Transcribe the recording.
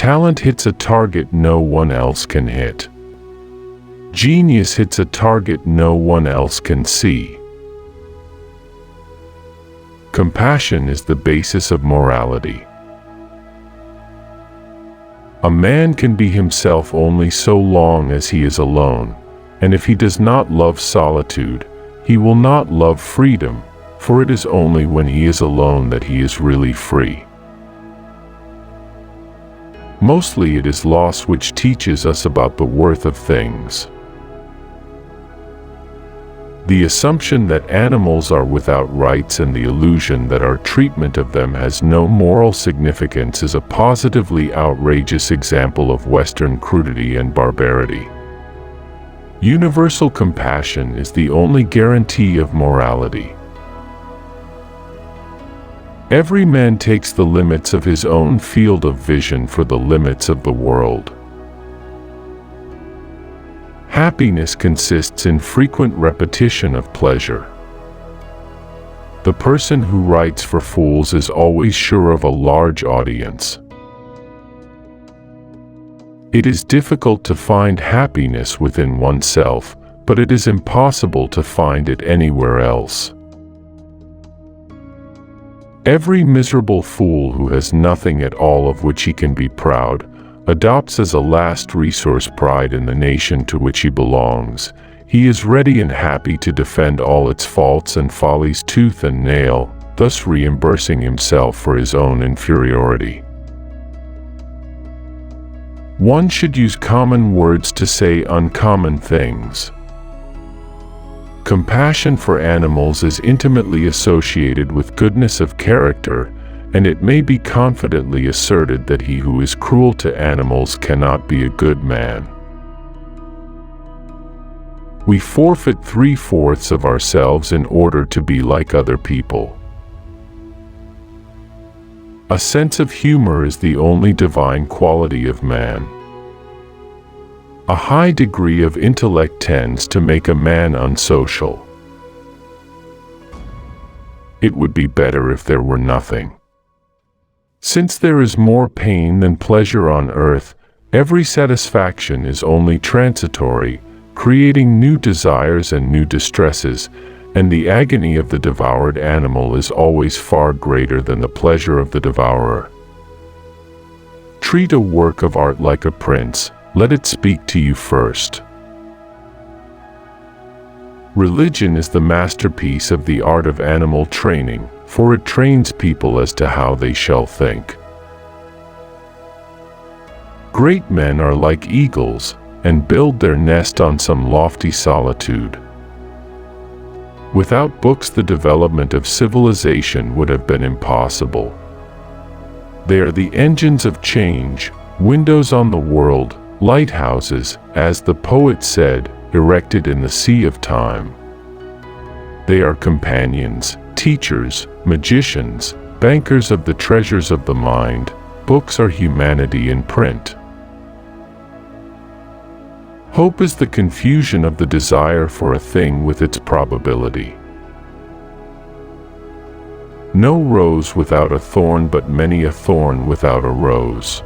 Talent hits a target no one else can hit. Genius hits a target no one else can see. Compassion is the basis of morality. A man can be himself only so long as he is alone, and if he does not love solitude, he will not love freedom, for it is only when he is alone that he is really free. Mostly it is loss which teaches us about the worth of things. The assumption that animals are without rights and the illusion that our treatment of them has no moral significance is a positively outrageous example of Western crudity and barbarity. Universal compassion is the only guarantee of morality. Every man takes the limits of his own field of vision for the limits of the world. Happiness consists in frequent repetition of pleasure. The person who writes for fools is always sure of a large audience. It is difficult to find happiness within oneself, but it is impossible to find it anywhere else. Every miserable fool who has nothing at all of which he can be proud adopts as a last resource pride in the nation to which he belongs. He is ready and happy to defend all its faults and follies tooth and nail, thus reimbursing himself for his own inferiority. One should use common words to say uncommon things. Compassion for animals is intimately associated with goodness of character, and it may be confidently asserted that he who is cruel to animals cannot be a good man. We forfeit 3/4 of ourselves in order to be like other people. A sense of humor is the only divine quality of man. A high degree of intellect tends to make a man unsocial. It would be better if there were nothing. Since there is more pain than pleasure on earth, every satisfaction is only transitory, creating new desires and new distresses, and the agony of the devoured animal is always far greater than the pleasure of the devourer. Treat a work of art like a prince, let it speak to you first. Religion is the masterpiece of the art of animal training, for it trains people as to how they shall think. Great men are like eagles, and build their nest on some lofty solitude. Without books, the development of civilization would have been impossible. They are the engines of change, windows on the world, lighthouses, as the poet said, erected in the sea of time. They are companions, teachers, magicians, bankers of the treasures of the mind. Books are humanity in print. Hope is the confusion of the desire for a thing with its probability. No rose without a thorn, but many a thorn without a rose.